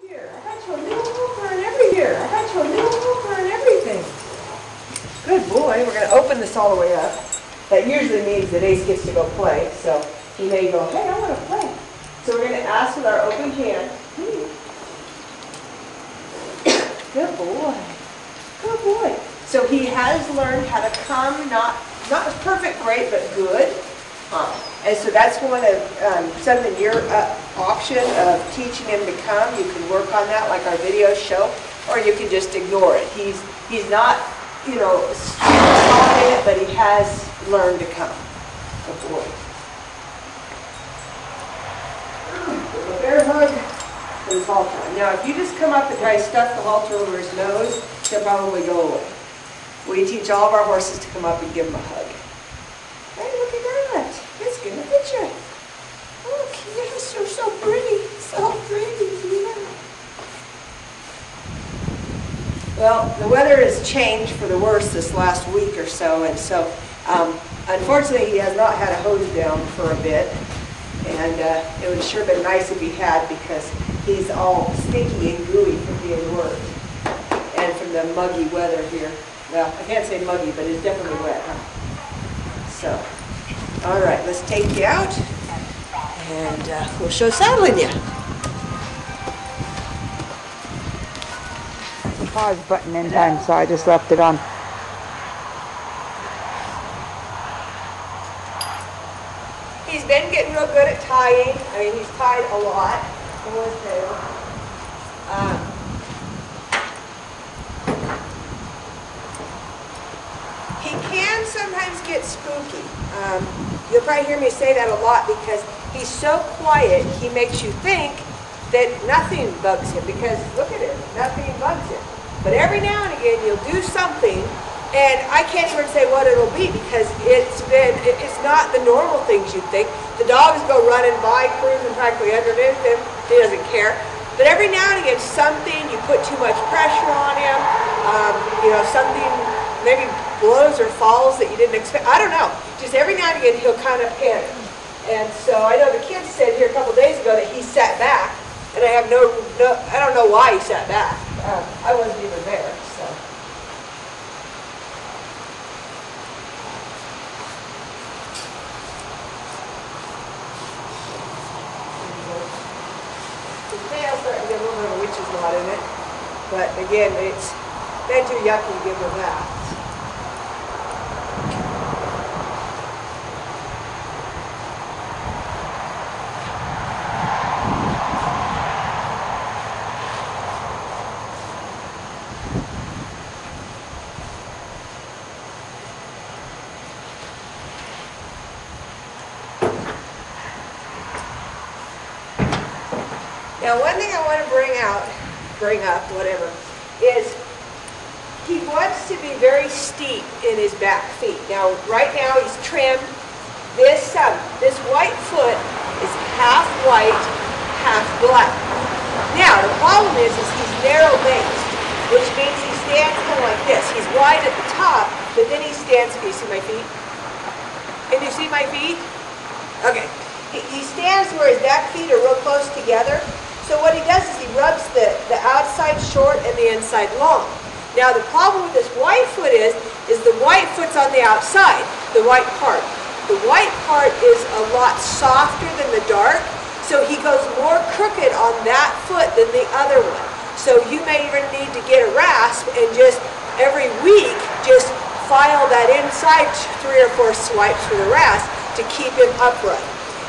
Here, I got you a little hooker and everything. I got you a little hooker and everything. Good boy. We're going to open this all the way up. That usually means that Ace gets to go play. So he may go, hey, I want to play. So we're going to ask with our open hand. Good boy. Good boy. So he has learned how to come, not as perfect, great, but good. And so that's one of something your option of teaching him to come. You can work on that like our videos show, or you can just ignore it. He's not, you know, strong in it, but he has learned to come. Good boy. A bear hug and his halter. Now, if you just come up and try to stuff the halter over his nose, he'll probably go away. We teach all of our horses to come up and give him a hug. Hey, look at that. It's good. Look at you. Look, yes, you're so pretty. So pretty, yeah. Well, the weather has changed for the worse this last week or so, and so unfortunately he has not had a hose down for a bit, and it would have sure been nice if he had, because he's all stinky and gooey from being worked and from the muggy weather here. Well, I can't say muggy, but it's definitely wet, huh? So, all right, let's take you out, and we'll show saddling you. The pause button in time, so I just left it on. He's been getting real good at tying. I mean, he's tied a lot. He can sometimes get spooky. You'll probably hear me say that a lot because he's so quiet, he makes you think that nothing bugs him, because look at him, nothing bugs him. But every now and again you'll do something, and I can't even say what it'll be because it's not the normal things you'd think. The dogs go running by, cruising practically underneath him, he doesn't care. But every now and again something, you put too much pressure on him, you know, something maybe blows or falls that you didn't expect. I don't know. Just every now and again he'll kind of panic. And so I know the kids said here a couple days ago that he sat back, and I have I don't know why he sat back. I wasn't even there, so. The tail's starting to get a little bit of a witch's knot in it, but again, it's been too yucky to give him that. Now, one thing I want to bring up, whatever, is he wants to be very steep in his back feet. Now, right now he's trimmed. This white foot is half white, half black. Now, the problem is he's narrow-based, which means he stands kind of like this. He's wide at the top, but then he stands. Can you see my feet? Can you see my feet? Okay. He stands where his back feet are real close together. So what he does is he rubs the outside short and the inside long. Now the problem with this white foot is the white foot's on the outside, the white part. The white part is a lot softer than the dark, so he goes more crooked on that foot than the other one. So you may even need to get a rasp and just every week just file that inside 3 or 4 swipes with a rasp to keep him upright.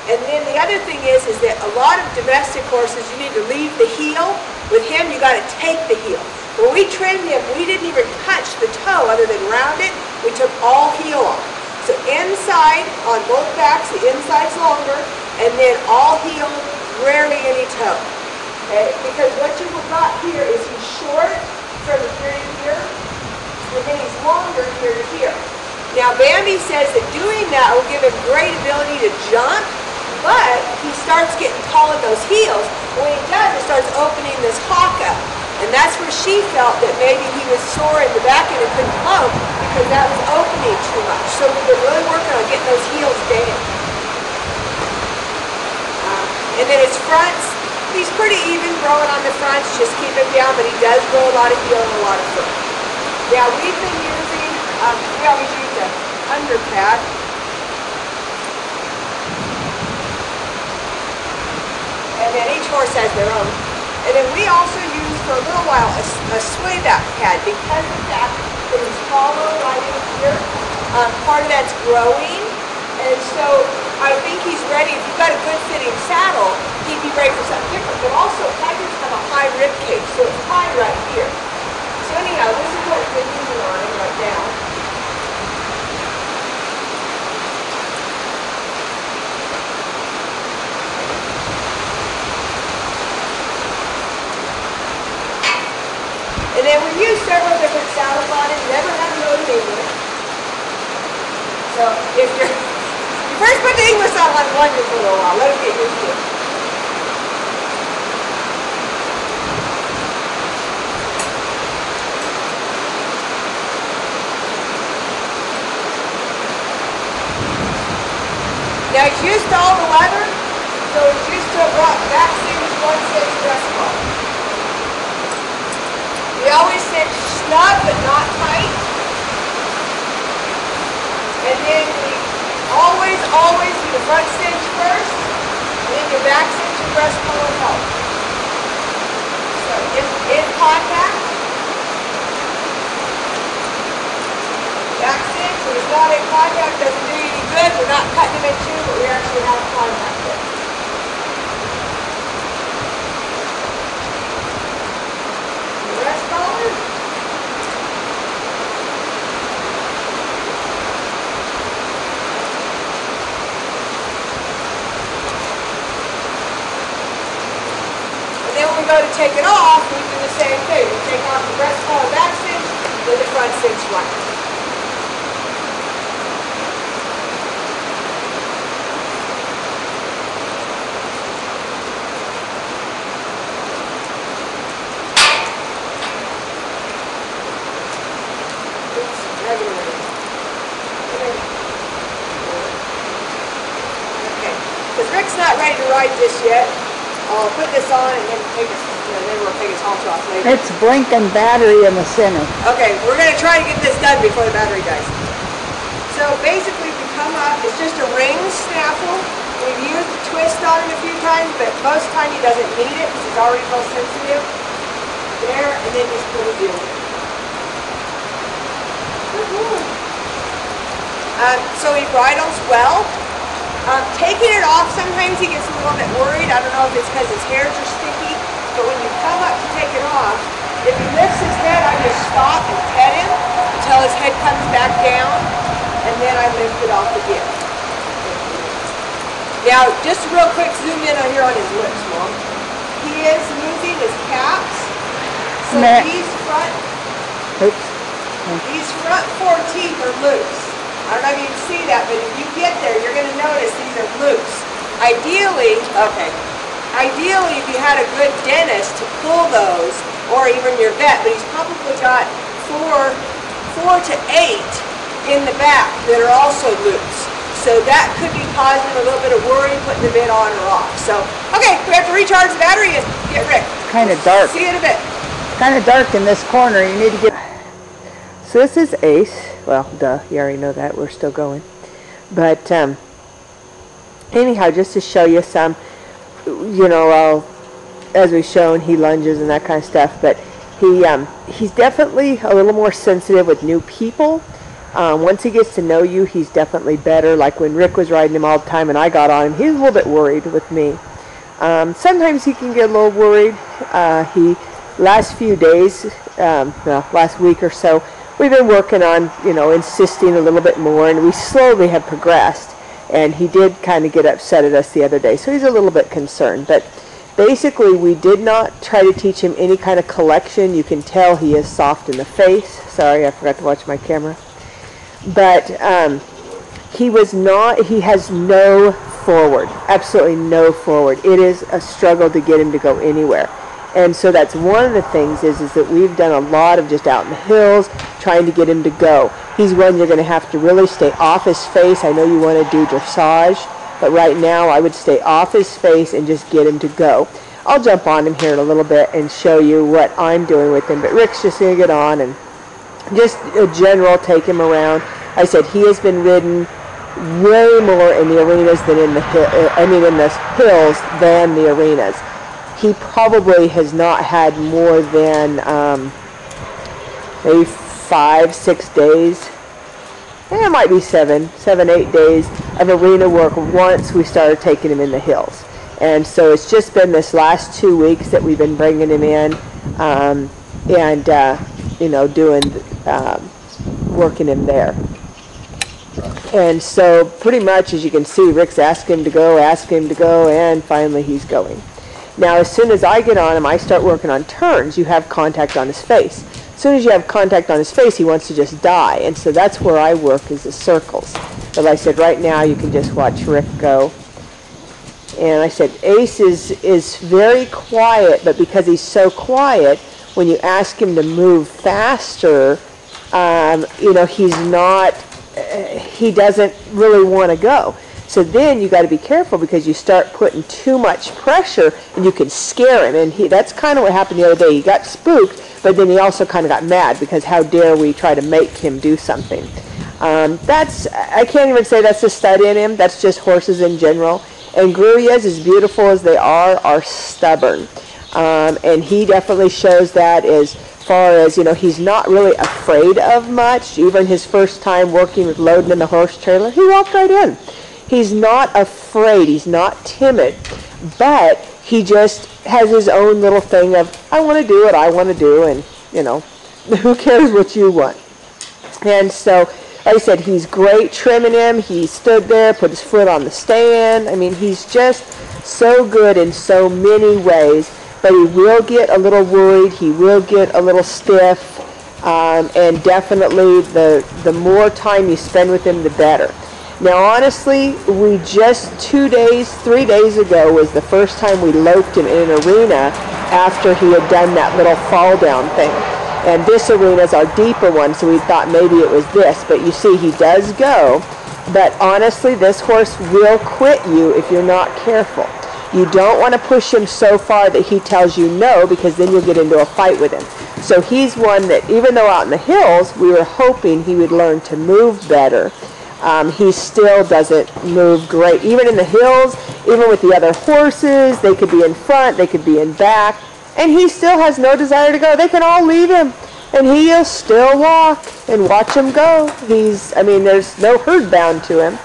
And then the other thing is that a lot of domestic horses, you need to leave the heel. With him, you got to take the heel. When we trimmed him, we didn't even touch the toe other than round it. We took all heel off. So inside, on both backs, the inside's longer, and then all heel, rarely any toe. Okay? Because what you've got here is he's short from here to here, and then he's longer here to here. Now, Bambi says that doing that will give him great ability to jump, but he starts getting tall in those heels. When he does, it starts opening this hock up. And that's where she felt that maybe he was sore in the back end and couldn't float because that was opening too much. So we've been really working on getting those heels down. And then his fronts, He's pretty even growing on the fronts, just keep him down, but he does grow a lot of heel and a lot of fur. Now we've been using, we always use the underpad. And then each horse has their own. And then we also use for a little while a sway back pad because of that is hollow right in here. Part of that's growing. And so I think he's ready. If you've got a good fitting saddle, he'd be ready for something different. But also tigers have a high rib cage, so it's high right here. So anyhow, this is what we're using on him right now. And then we use several different saddles on it. Never had to go to English. So if you first put the English on one just for a little while, let him get used to it. Now he's used to all the leather, so he's used to a back cinch, 1/6 breast ball. We always cinch snug but not tight. And then we always do the front cinch first, and then your back cinch and breast collar help. So in contact. Back cinch, when it's not in contact, doesn't do you any good. We're not cutting them in two, but we actually have contact there. Breast collar. And then when we go to take it off, we do the same thing. We take off the breast collar back cinch, then the front cinch one. Because Rick's not ready to ride this yet. I'll put this on and then then we'll take his halter off later. It's blinking battery in the center. Okay, we're going to try to get this done before the battery dies. So basically we come up, it's just a ring snaffle. We've used the twist on it a few times, but most of the time he doesn't need it because he's already real sensitive. There, and then just put it in. So he bridles well. Taking it off, sometimes he gets a little bit worried. I don't know if it's because his hairs are sticky, but when you come up to take it off, if he lifts his head, I just stop and pet him until his head comes back down, and then I lift it off again. Now, just real quick, zoom in on here on his lips, Mom. He is losing his caps, so these front 4 teeth are loose. I don't know if you can see that, but if you get there, you're going to notice these are loose. Ideally, if you had a good dentist to pull those, or even your vet, but he's probably got 4 to 8 in the back that are also loose. So that could be causing a little bit of worry putting the bit on or off. So, okay, we have to recharge the battery and get Rick. It's kind of dark. See you in a bit. Kind of dark in this corner. You need to get... So this is Ace. Well, duh, you already know that. We're still going. But anyhow, just to show you some, you know, as we've shown, he lunges and that kind of stuff. But he's definitely a little more sensitive with new people. Once he gets to know you, he's definitely better. Like when Rick was riding him all the time and I got on him, he was a little bit worried with me. Sometimes he can get a little worried. Last few days, last week or so, we've been working on, you know, insisting a little bit more, and we slowly have progressed. And he did kind of get upset at us the other day, so he's a little bit concerned. But basically, we did not try to teach him any kind of collection. You can tell he is soft in the face. Sorry, I forgot to watch my camera. But he has no forward, absolutely no forward. It is a struggle to get him to go anywhere. And so that's one of the things is that we've done a lot of just out in the hills trying to get him to go. He's one you're going to have to really stay off his face. I know you want to do dressage, but right now I would stay off his face and just get him to go. I'll jump on him here in a little bit and show you what I'm doing with him. But Rick's just going to get on and just a general take him around. I said he has been ridden way more in the arenas than in the hills than the arenas. He probably has not had more than maybe 5-6 days. It might be 7-8 days of arena work once we started taking him in the hills. And so it's just been this last 2 weeks that we've been bringing him in working him there. And so pretty much, as you can see, Rick's asking him to go, and finally he's going. Now, as soon as I get on him, I start working on turns. You have contact on his face. As soon as you have contact on his face, he wants to just die. And so that's where I work, is the circles. But like I said, right now you can just watch Rick go. And I said, Ace is very quiet, but because he's so quiet, when you ask him to move faster, he doesn't really want to go. So then you got to be careful, because you start putting too much pressure and you can scare him. And that's kind of what happened the other day. He got spooked, but then he also kind of got mad, because how dare we try to make him do something. I can't even say that's a stud in him. That's just horses in general. And Gruyas, as beautiful as they are stubborn. And he definitely shows that as far as, he's not really afraid of much. Even his first time working with loading in the horse trailer, he walked right in. He's not afraid. He's not timid. But he just has his own little thing of, I want to do what I want to do, and, who cares what you want. And so, like I said, he's great trimming him. He stood there, put his foot on the stand. I mean, he's just so good in so many ways. But he will get a little worried. He will get a little stiff. And definitely the more time you spend with him, the better. Now, honestly, we just 3 days ago was the first time we loped him in an arena after he had done that little fall down thing. And this arena is our deeper one, so we thought maybe it was this. But you see, he does go. But honestly, this horse will quit you if you're not careful. You don't want to push him so far that he tells you no, because then you'll get into a fight with him. So he's one that, even though out in the hills, we were hoping he would learn to move better. He still doesn't move great. Even in the hills, even with the other horses, they could be in front, they could be in back, and he still has no desire to go. They can all leave him, and he'll still walk and watch him go. There's no herd bound to him.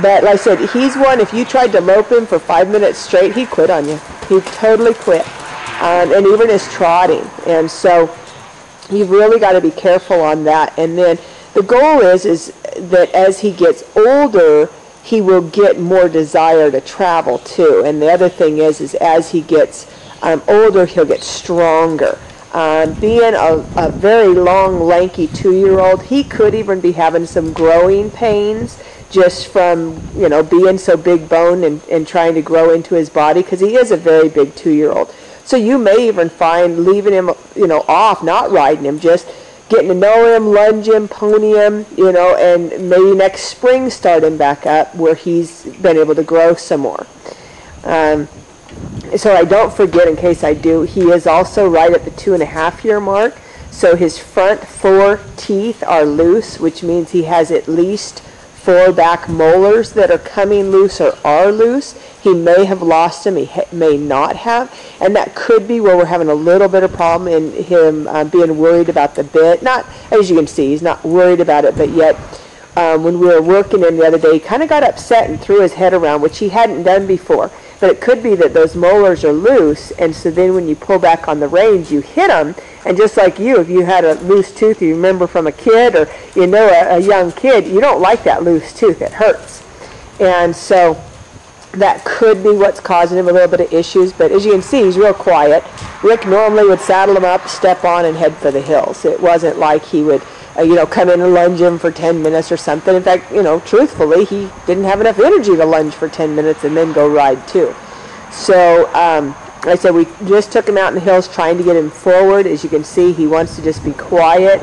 But like I said, he's one, if you tried to lope him for 5 minutes straight, he'd quit on you. He'd totally quit. And even his trotting. And so you've really got to be careful on that. And then the goal is that as he gets older, he will get more desire to travel too. And the other thing is as he gets older, he'll get stronger. Being a very long, lanky 2-year-old, he could even be having some growing pains just from, being so big boned and trying to grow into his body, because he is a very big 2-year-old. So you may even find leaving him, off, not riding him, just getting to know him, lunge him, pony him, and maybe next spring start him back up where he's been able to grow some more. So I don't forget, in case I do, he is also right at the 2.5-year mark. So his front 4 teeth are loose, which means he has at least 4 back molars that are coming loose or are loose. He may have lost them, he may not have, and that could be where we're having a little bit of problem in him being worried about the bit. Not, as you can see, he's not worried about it, but yet when we were working him the other day, he kind of got upset and threw his head around, which he hadn't done before. But it could be that those molars are loose, and so then when you pull back on the reins, you hit them, and just like if you had a loose tooth, you remember from a kid, or a young kid, you don't like that loose tooth, it hurts. And so that could be what's causing him a little bit of issues, but as you can see, he's real quiet. Rick normally would saddle him up, step on, and head for the hills. It wasn't like he would come in and lunge him for 10 minutes or something. In fact, truthfully, he didn't have enough energy to lunge for 10 minutes and then go ride too. So, like I said, we just took him out in the hills trying to get him forward. As you can see, he wants to just be quiet.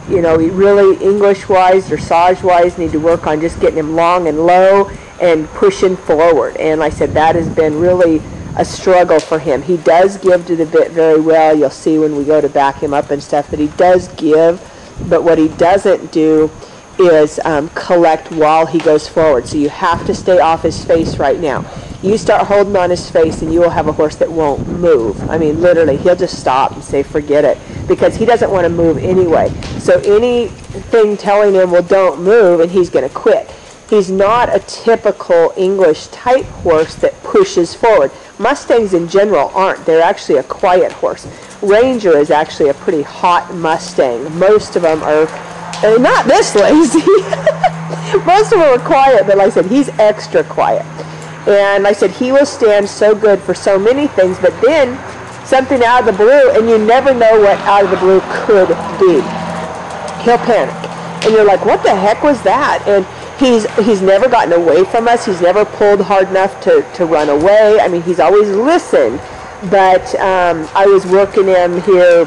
He really, English-wise, dressage-wise, need to work on just getting him long and low and pushing forward. And like I said, that has been really a struggle for him. He does give to the bit very well. You'll see when we go to back him up and stuff that he does give, but what he doesn't do is collect while he goes forward. So you have to stay off his face right now. You start holding on his face and you will have a horse that won't move. I mean, literally, he'll just stop and say, forget it, because he doesn't want to move anyway. So anything telling him, well, don't move, and he's going to quit. He's not a typical English type horse that pushes forward. Mustangs in general aren't. They're actually a quiet horse. Ranger is actually a pretty hot Mustang. Most of them are not this lazy. Most of them are quiet, but like I said, he's extra quiet. And like I said, he will stand so good for so many things, but then something out of the blue, and you never know what out of the blue could be. He'll panic. And you're like, what the heck was that? And he's never gotten away from us. He's never pulled hard enough to run away. I mean, he's always listened. But I was working him here,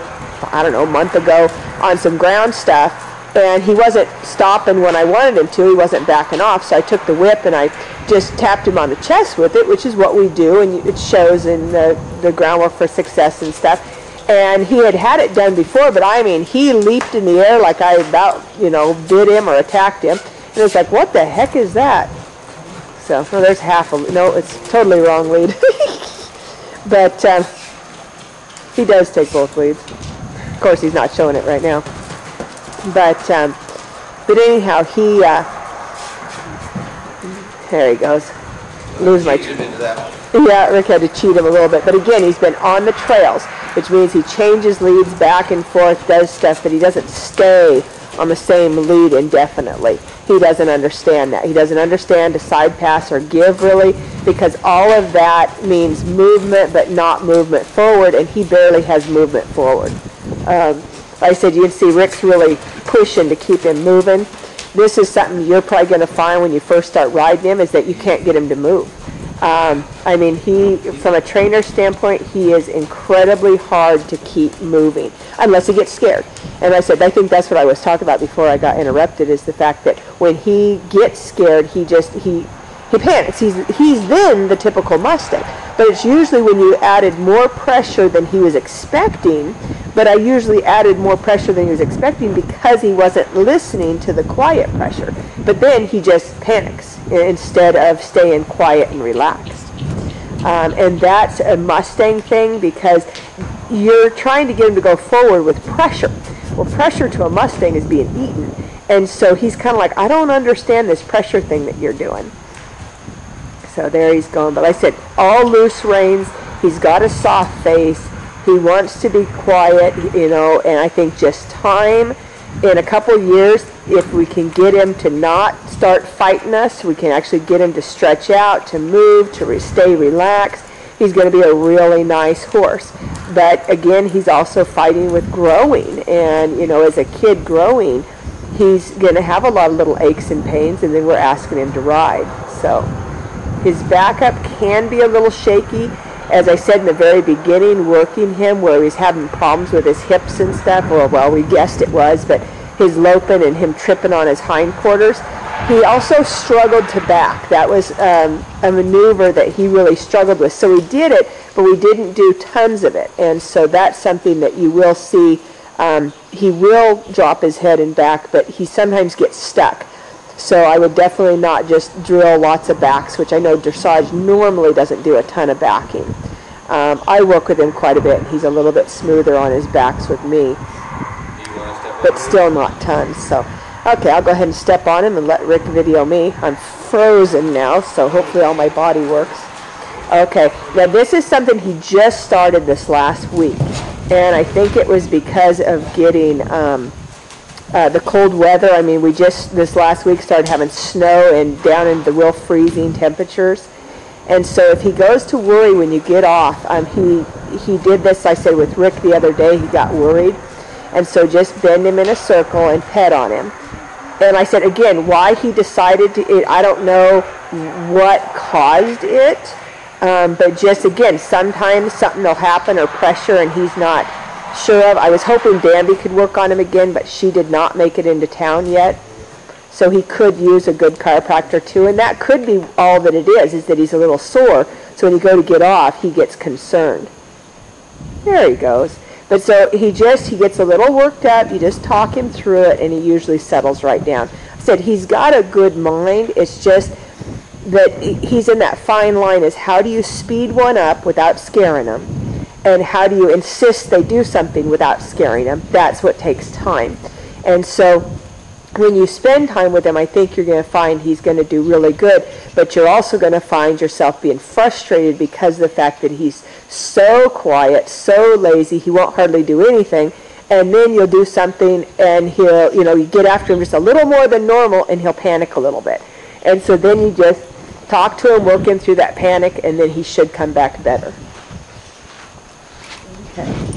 I don't know, a month ago on some ground stuff, and he wasn't stopping when I wanted him to. He wasn't backing off, so I took the whip and I just tapped him on the chest with it, which is what we do, and it shows in the groundwork for success and stuff. And he had it done before, but I mean, he leaped in the air like I about, bit him or attacked him. And it was like, what the heck is that? So, well, there's half a, no, it's totally wrong lead. But he does take both leads. Of course, he's not showing it right now. But anyhow, he, there he goes. Lose my, yeah, Rick had to cheat him a little bit. But again, he's been on the trails, which means he changes leads back and forth, does stuff, but he doesn't stay on the same lead indefinitely. He doesn't understand that. He doesn't understand to side pass or give, really, because all of that means movement, but not movement forward, and he barely has movement forward. Like I said, you can see Rick's really pushing to keep him moving. This is something you're probably going to find when you first start riding him, is that you can't get him to move. I mean, from a trainer standpoint, he is incredibly hard to keep moving, unless he gets scared. And I said, I think that's what I was talking about before I got interrupted, is the fact that when he gets scared, he panics. He's then the typical Mustang. But it's usually when you added more pressure than he was expecting, but I usually added more pressure than he was expecting because he wasn't listening to the quiet pressure. But then he just panics instead of staying quiet and relaxed. And that's a Mustang thing, because you're trying to get him to go forward with pressure. Well, pressure to a Mustang is being eaten. And so he's kind of like, I don't understand this pressure thing that you're doing. So there he's going. But like I said, all loose reins. He's got a soft face. He wants to be quiet, and I think just time, in a couple years, if we can get him to not start fighting us, we can actually get him to stretch out, to move, to stay relaxed. He's going to be a really nice horse. But again, he's also fighting with growing. And, as a kid growing, he's going to have a lot of little aches and pains, and then we're asking him to ride. So his backup can be a little shaky. As I said in the very beginning, working him where he's having problems with his hips and stuff, well, we guessed it was, but his loping and him tripping on his hindquarters. He also struggled to back. That was a maneuver that he really struggled with. So we did it, but we didn't do tons of it. And so that's something that you will see. He will drop his head and back, but he sometimes gets stuck. So I would definitely not just drill lots of backs, which I know dressage normally doesn't do a ton of backing. I work with him quite a bit, and he's a little bit smoother on his backs with me, but still not tons. So, okay, I'll go ahead and step on him and let Rick video me. I'm frozen now, so hopefully all my body works. Okay, now this is something he just started this last week, and I think it was because of getting the cold weather. I mean, we just this last week started having snow and down in the real freezing temperatures. And so if he goes to worry when you get off, he did this, I said, with Rick the other day. He got worried. And so just bend him in a circle and pet on him. And I said, again, why he decided to, I don't know what caused it. But just, again, sometimes something will happen or pressure and he's not sure of. I was hoping Danby could work on him again, but she did not make it into town yet. So he could use a good chiropractor too, and that could be all that it is that he's a little sore. So when you go to get off, he gets concerned. There he goes. But so he gets a little worked up. You just talk him through it, and he usually settles right down. I said he's got a good mind. It's just that he's in that fine line is how do you speed one up without scaring them, and how do you insist they do something without scaring them. That's what takes time. And so when you spend time with him, I think you're going to find he's going to do really good, but you're also going to find yourself being frustrated because of the fact that he's so quiet, so lazy, he won't hardly do anything, and then you'll do something and he'll, you get after him just a little more than normal and he'll panic a little bit. And so then you just talk to him, work him through that panic, and then he should come back better. Okay.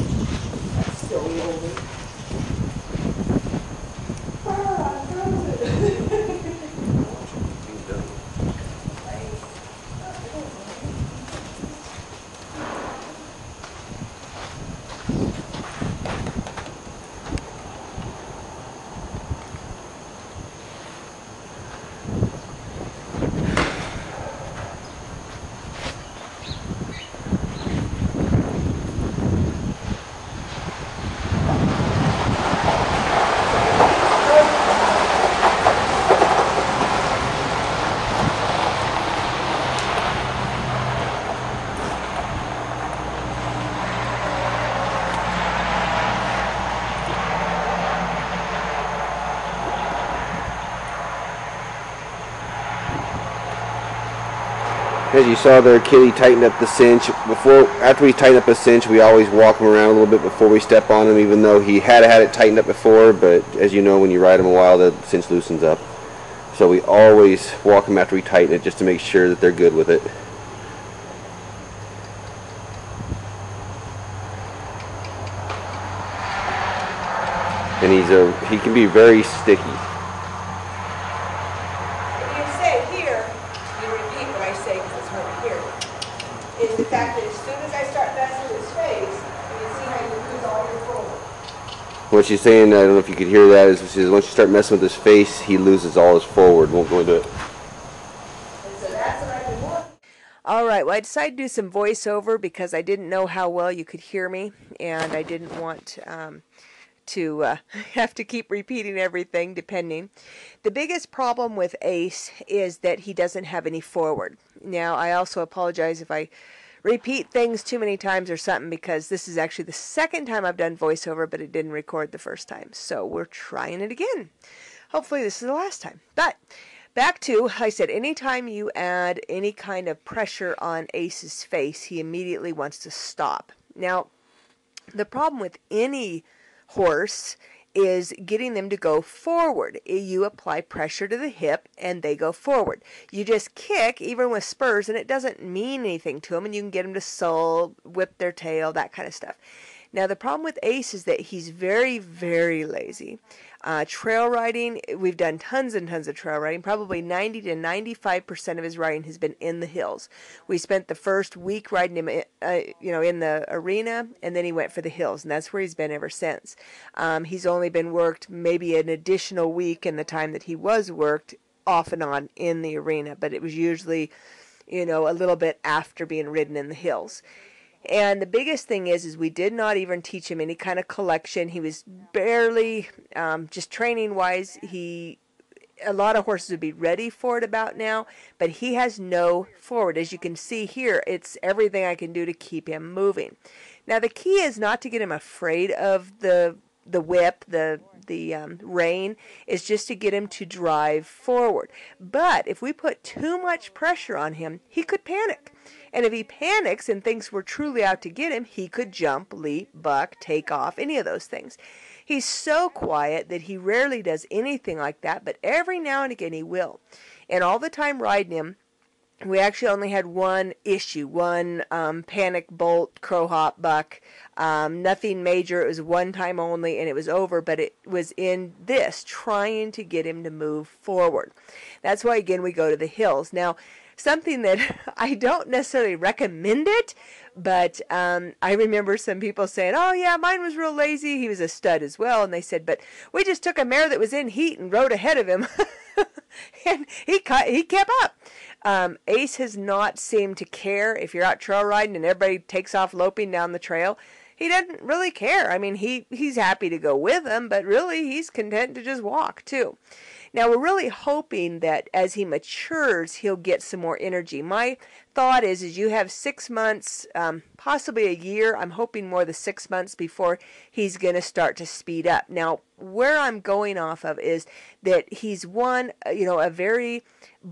As you saw there, Kitty tightened up the cinch. After we tighten up a cinch, we always walk him around a little bit before we step on him, even though he had it tightened up before. But as you know, when you ride him a while, the cinch loosens up. So we always walk them after we tighten it, just to make sure that they're good with it. And he can be very sticky. Is the fact that as soon as I start messing with his face, you can see how you lose all your forward. What she's saying, I don't know if you could hear that, is she says once you start messing with his face, he loses all his forward. Won't go into it. And so that's what I've been wanting. All right, well, I decided to do some voiceover because I didn't know how well you could hear me, and I didn't want to have to keep repeating everything depending. The biggest problem with Ace is that he doesn't have any forward. Now, I also apologize if I repeat things too many times or something, because this is actually the second time I've done voiceover, but it didn't record the first time. So we're trying it again. Hopefully this is the last time. But back to, I said, anytime you add any kind of pressure on Ace's face, he immediately wants to stop. Now, the problem with any horse is getting them to go forward. You apply pressure to the hip and they go forward. You just kick, even with spurs, and it doesn't mean anything to them, and you can get them to sull, whip their tail, that kind of stuff. Now, the problem with Ace is that he's very, very lazy. Trail riding, we've done tons and tons of trail riding. Probably 90 to 95% of his riding has been in the hills. We spent the first week riding him, in the arena, and then he went for the hills, and that's where he's been ever since. He's only been worked maybe an additional week in the time that he was worked off and on in the arena, but it was usually, a little bit after being ridden in the hills. And the biggest thing is we did not even teach him any kind of collection. He was barely, just training-wise, a lot of horses would be ready for it about now, but he has no forward. As you can see here, it's everything I can do to keep him moving. Now, the key is not to get him afraid of the whip, the rein, is just to get him to drive forward. But if we put too much pressure on him, he could panic. And if he panics and thinks we're truly out to get him, he could jump, leap, buck, take off, any of those things. He's so quiet that he rarely does anything like that, but every now and again he will. And all the time riding him, we actually only had one issue, one panic bolt, crow hop, buck, nothing major. It was one time only, and it was over, but it was in this, trying to get him to move forward. That's why, again, we go to the hills. Now, something that I don't necessarily recommend it, but I remember some people saying, oh yeah, mine was real lazy. He was a stud as well. And they said, but we just took a mare that was in heat and rode ahead of him. And he kept up. Ace has not seemed to care if you're out trail riding and everybody takes off loping down the trail. He doesn't really care. I mean, he's happy to go with them, but really he's content to just walk too. Now, we're really hoping that as he matures, he'll get some more energy. My thought is you have 6 months, possibly a year. I'm hoping more the 6 months before he's going to start to speed up. Now, where I'm going off of is that he's a very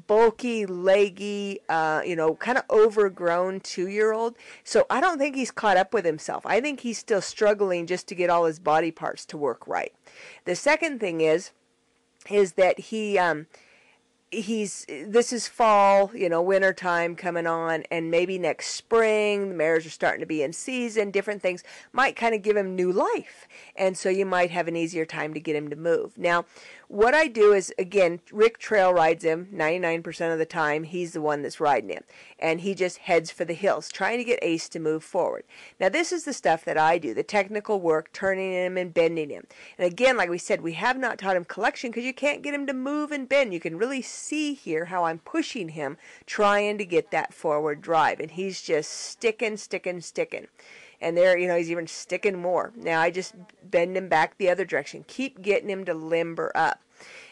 bulky, leggy, kind of overgrown 2-year-old. So I don't think he's caught up with himself. I think he's still struggling just to get all his body parts to work right. The second thing is that this is fall, winter time coming on, and maybe next spring the mares are starting to be in season. Different things might kind of give him new life, and so you might have an easier time to get him to move. Now, what I do is, again, Rick trail rides him 99% of the time. He's the one that's riding him, and he just heads for the hills, trying to get Ace to move forward. Now, this is the stuff that I do, the technical work, turning him and bending him. And again, like we said, we have not taught him collection because you can't get him to move and bend. You can really see here how I'm pushing him, trying to get that forward drive, and he's just sticking. And there, he's even sticking more. Now I just bend him back the other direction. Keep getting him to limber up.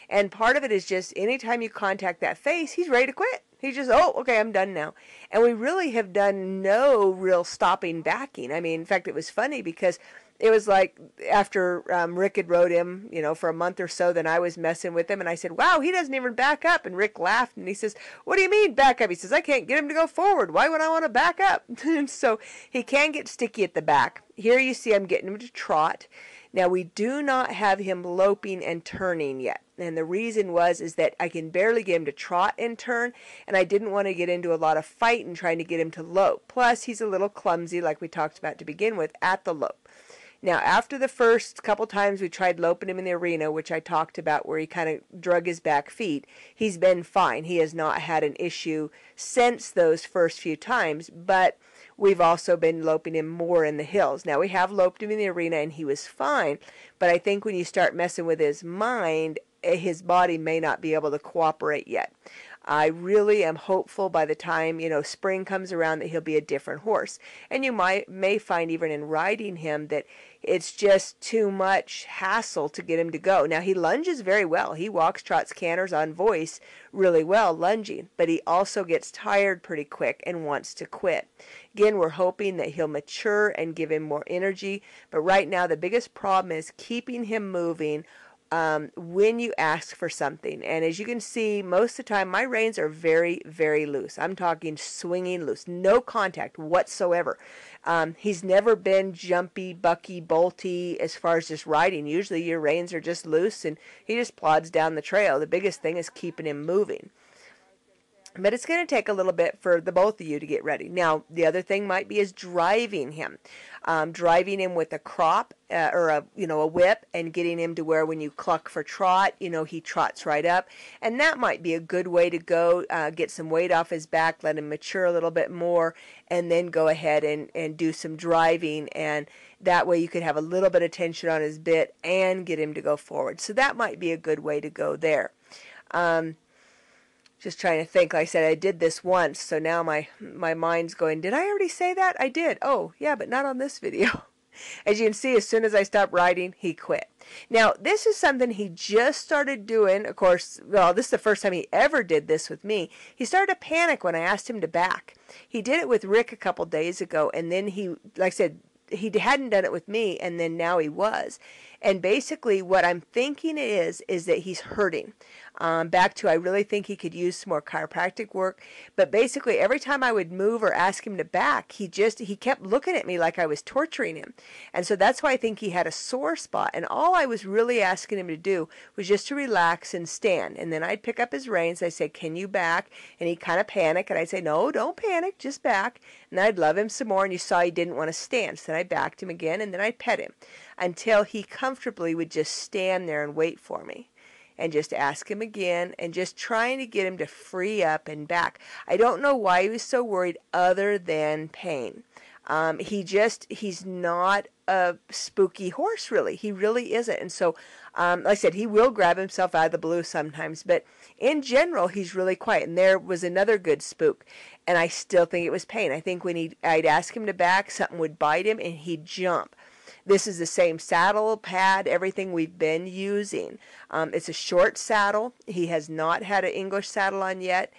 And part of it is just anytime you contact that face, he's ready to quit. He's just, oh, okay, I'm done now. And we really have done no real stopping backing. I mean, in fact, it was funny because it was like after Rick had rode him, for a month or so, then I was messing with him, and I said, wow, he doesn't even back up. And Rick laughed, and he says, what do you mean back up? He says, I can't get him to go forward. Why would I want to back up? And so he can get sticky at the back. Here you see I'm getting him to trot. Now, we do not have him loping and turning yet. And the reason is that I can barely get him to trot and turn, and I didn't want to get into a lot of fighting trying to get him to lope. Plus, he's a little clumsy, like we talked about to begin with, at the lope. Now, after the first couple times we tried loping him in the arena, which I talked about where he kind of drug his back feet, he's been fine. He has not had an issue since those first few times, but we've also been loping him more in the hills. Now, we have loped him in the arena and he was fine, but I think when you start messing with his mind, his body may not be able to cooperate yet. I really am hopeful by the time, spring comes around that he'll be a different horse. And you may find even in riding him that it's just too much hassle to get him to go. Now, he lunges very well. He walks, trots, canters on voice really well, lunging. But he also gets tired pretty quick and wants to quit. Again, we're hoping that he'll mature and give him more energy. But right now, the biggest problem is keeping him moving when you ask for something. And as you can see, most of the time my reins are very, very loose. I'm talking swinging loose, no contact whatsoever. He's never been jumpy, bucky, bolty as far as just riding. Usually your reins are just loose and he just plods down the trail. The biggest thing is keeping him moving. But it's going to take a little bit for the both of you to get ready. Now, the other thing might be is driving him. Driving him with a crop or a whip and getting him to where when you cluck for trot, he trots right up. And that might be a good way to go, get some weight off his back, let him mature a little bit more, and then go ahead and do some driving. And that way you could have a little bit of tension on his bit and get him to go forward. So that might be a good way to go there. Just trying to think. Like I said, I did this once, so now my mind's going, did I already say that? I did. Oh, yeah, but not on this video. As you can see, as soon as I stopped riding, he quit. Now, this is something he just started doing. Of course, well, this is the first time he ever did this with me. He started to panic when I asked him to back. He did it with Rick a couple days ago, and then he, like I said, he hadn't done it with me, and then now he was. And basically what I'm thinking is that he's hurting. Back to I really think he could use some more chiropractic work. But basically every time I would move or ask him to back, he kept looking at me like I was torturing him. And so that's why I think he had a sore spot. And all I was really asking him to do was just to relax and stand. And then I'd pick up his reins. I'd say, can you back? And he'd kind of panic. And I'd say, no, don't panic, just back. And I'd love him some more. And you saw he didn't want to stand. So then I backed him again, and then I'd pet him until he comfortably would just stand there and wait for me. And just ask him again, and just trying to get him to free up and back. I don't know why he was so worried other than pain. He's not a spooky horse, really. He really isn't. And so, like I said, he will grab himself out of the blue sometimes, but in general, he's really quiet. And there was another good spook, and I still think it was pain. I think when I'd ask him to back, something would bite him, and he'd jump. This is the same saddle, pad, everything we've been using. It's a short saddle. He has not had an English saddle on yet,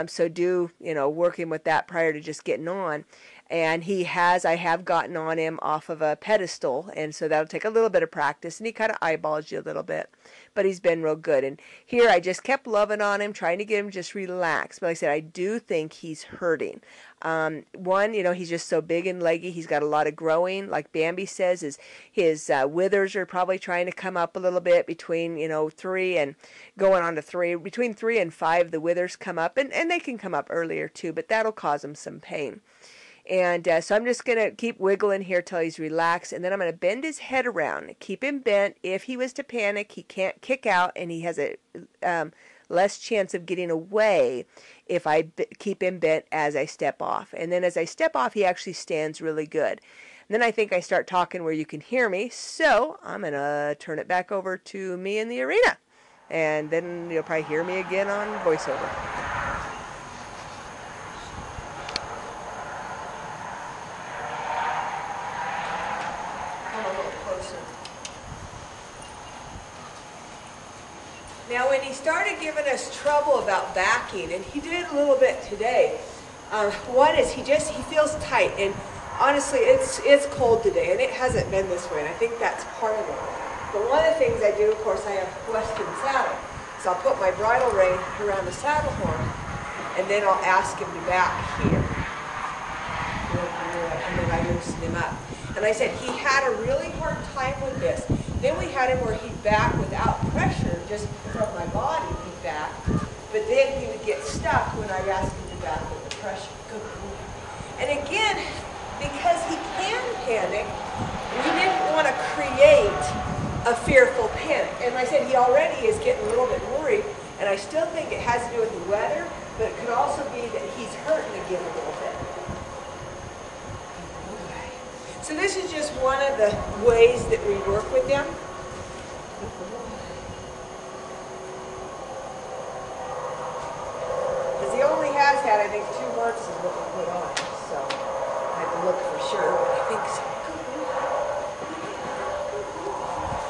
so working with that prior to just getting on. And I have gotten on him off of a pedestal, and so that'll take a little bit of practice, and he kind of eyeballs you a little bit, but he's been real good. And here I just kept loving on him, trying to get him just relaxed, but like I said, I do think he's hurting. He's just so big and leggy. He's got a lot of growing. Like Bambi says, his withers are probably trying to come up a little bit between, 3 and going on to 3. Between 3 and 5, the withers come up, and they can come up earlier too, but that'll cause him some pain. And so I'm just going to keep wiggling here till he's relaxed, and then I'm going to bend his head around, keep him bent. If he was to panic, he can't kick out, and he has a less chance of getting away if I keep him bent as I step off. And then as I step off, he actually stands really good. And then I think I start talking where you can hear me, so I'm going to turn it back over to me in the arena. And then you'll probably hear me again on voiceover. Now, when he started giving us trouble about backing, and he did a little bit today, one is he feels tight, and honestly, it's cold today, and it hasn't been this way, and I think that's part of it. But one of the things I do, of course, I have Western saddle, so I'll put my bridle rein around the saddle horn, and then I'll ask him to back here, and then I loosen him up. And I said he had a really hard time with this. Then we had him where he'd back without pressure, just from my body he'd back. But then he would get stuck when I asked him to back with the pressure. Good boy. And again, because he can panic, we didn't want to create a fearful panic. And like I said, he already is getting a little bit worried, and I still think it has to do with the weather, but it could also be that he's hurting again a little bit. So this is just one of the ways that we work with them. Because he only has had, I think, 2 months is what we put on him. So I have to look for sure, but I think so.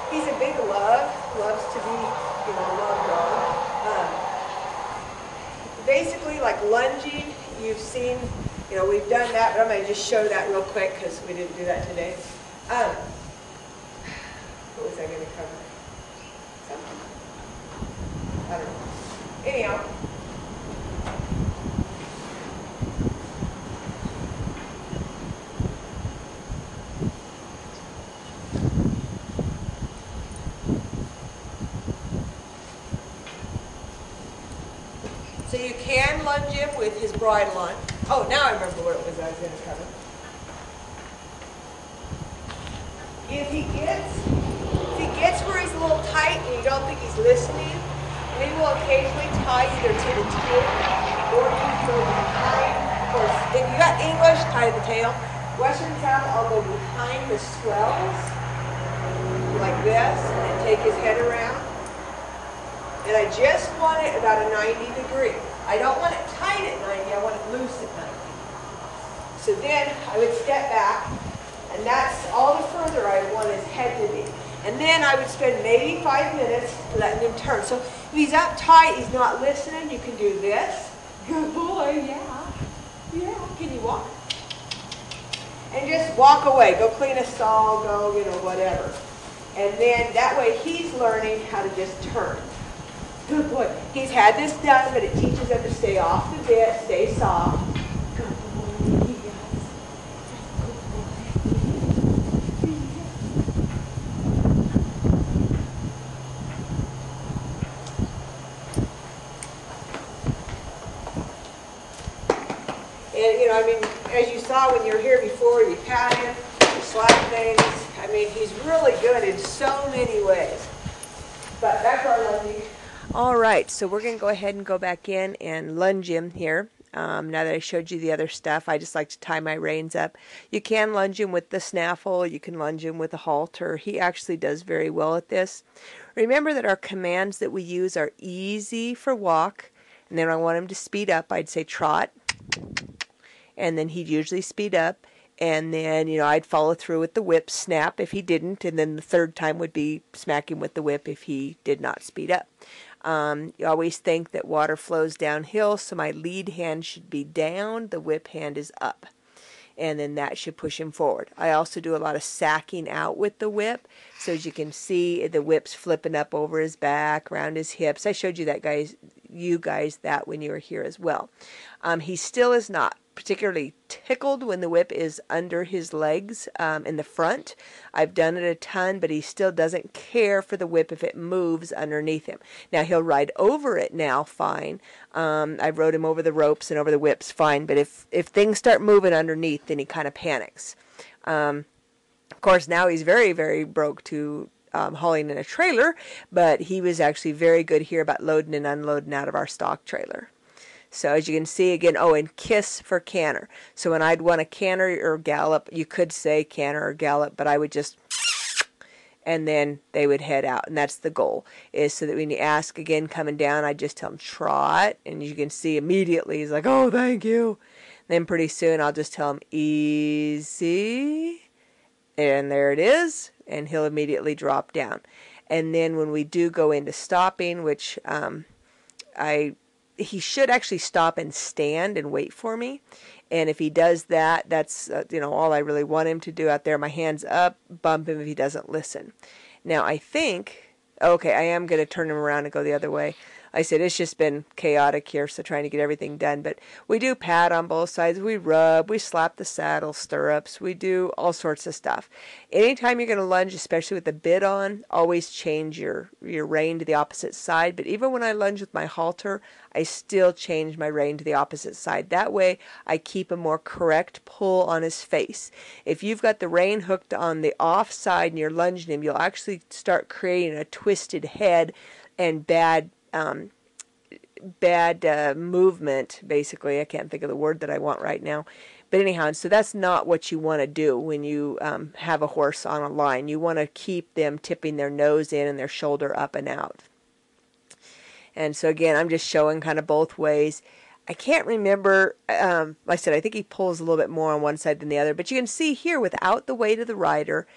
He's a big loves to be, loved on. Basically, like lunging, you've seen. We've done that, but I'm going to just show that real quick because we didn't do that today. What was I going to cover? Something? I don't know. Anyhow. So you can lunge him with his bridle on. Oh, now I remember what it was I was going to cover. If he gets where he's a little tight and you don't think he's listening, we will occasionally tie either to the tail or you go behind. Of course, if you got English, tie to the tail. Western saddle, I'll go behind the swells like this and take his head around. And I just want it about a 90 degree. I don't want it tight at 90, I want it loose at 90. So then I would step back, and that's all the further I want his head to be. And then I would spend maybe 5 minutes letting him turn. So if he's uptight, he's not listening, you can do this. Good boy, yeah. Yeah, can you walk? And just walk away. Go clean a stall, go, whatever. And then that way he's learning how to just turn. Good boy. He's had this done, but it teaches him to stay off the bit, stay soft. Good boy. Yes. And, as you saw when you were here before, you pat him, you slap things. He's really good in so many ways. But that's our lunging. All right, so we're going to go ahead and go back in and lunge him here. Now that I showed you the other stuff, I just like to tie my reins up. You can lunge him with the snaffle. You can lunge him with a halter. He actually does very well at this. Remember that our commands that we use are easy for walk, and then I want him to speed up. I'd say trot, and then he'd usually speed up. And then, I'd follow through with the whip, snap if he didn't, and then the third time would be smack him with the whip if he did not speed up. You always think that water flows downhill, so my lead hand should be down, the whip hand is up. And then that should push him forward. I also do a lot of sacking out with the whip. So as you can see, the whip's flipping up over his back, around his hips. I showed you guys that when you were here as well. He still is not particularly tickled when the whip is under his legs in the front. I've done it a ton, but he still doesn't care for the whip if it moves underneath him. Now he'll ride over it now fine. I rode him over the ropes and over the whips fine, but if things start moving underneath, then he kind of panics. Of course, now he's very, very broke to hauling in a trailer, but he was actually very good here about loading and unloading out of our stock trailer. So as you can see again, and kiss for canter. So when I'd want to canter or gallop, you could say canter or gallop, but I would just, and then they would head out. And that's the goal, is so that when you ask again coming down, I just tell him trot, and you can see immediately he's like, oh, thank you. Then pretty soon I'll just tell him easy, and there it is, and he'll immediately drop down. And then when we do go into stopping, which he should actually stop and stand and wait for me. And if he does that, that's all I really want him to do out there. My hands up, bump him if he doesn't listen. Now I think, okay, I am going to turn him around and go the other way. I said it's just been chaotic here, so trying to get everything done. But we do pat on both sides. We rub. We slap the saddle stirrups. We do all sorts of stuff. Anytime you're going to lunge, especially with the bit on, always change your rein to the opposite side. But even when I lunge with my halter, I still change my rein to the opposite side. That way, I keep a more correct pull on his face. If you've got the rein hooked on the off side and you're lunging him, you'll actually start creating a twisted head and bad movement, basically. I can't think of the word that I want right now. But anyhow, so that's not what you want to do when you have a horse on a line. You want to keep them tipping their nose in and their shoulder up and out. And so again, I'm just showing kind of both ways. I can't remember, like I said, I think he pulls a little bit more on one side than the other. But you can see here, without the weight of the rider,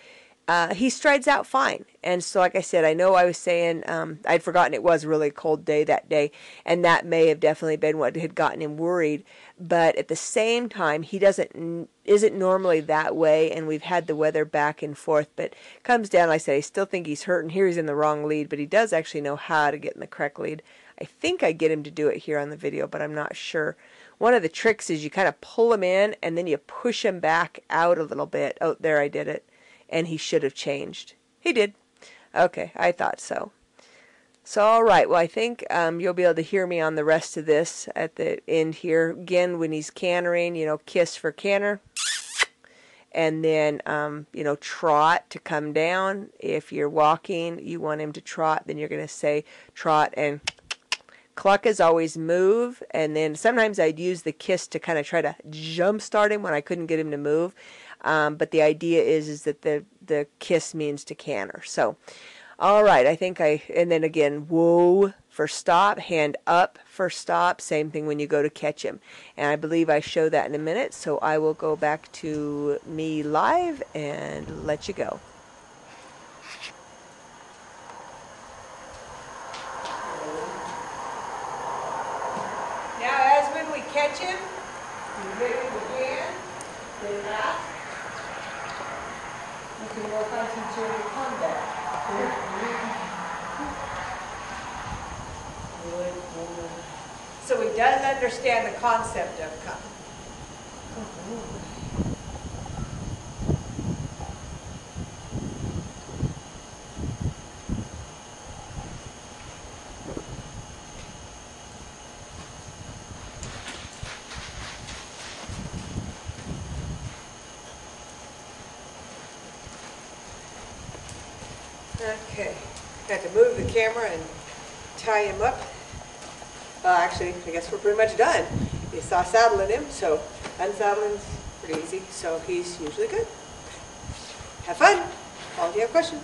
he strides out fine. And so like I said, I know I was saying I'd forgotten it was a really cold day that day, and that may have definitely been what had gotten him worried. But at the same time, he isn't normally that way, and we've had the weather back and forth. But comes down, like I said, I still think he's hurt, and here he's in the wrong lead, but he does actually know how to get in the correct lead. I think I get him to do it here on the video, but I'm not sure. One of the tricks is you kind of pull him in, and then you push him back out a little bit. Oh, there, I did it. And he should have changed. He did. Okay, I thought so. So, all right. Well, I think you'll be able to hear me on the rest of this at the end here. Again, when he's cantering, kiss for canter. And then, trot to come down. If you're walking, you want him to trot, then you're going to say trot, and cluck is always move. And then sometimes I'd use the kiss to kind of try to jump start him when I couldn't get him to move. But the idea is that the kiss means to canter. So, all right, and then again, whoa for stop, hand up for stop. Same thing when you go to catch him. And I believe I show that in a minute, so I will go back to me live and let you go. Now, as when we catch him, you give him the hand, then ask. You can work on teaching him to come back. So he does understand the concept of come. Okay, got to move the camera and tie him up. Actually, I guess we're pretty much done. You saw saddling him, so unsaddling's pretty easy, so he's usually good. Have fun. All if you have questions.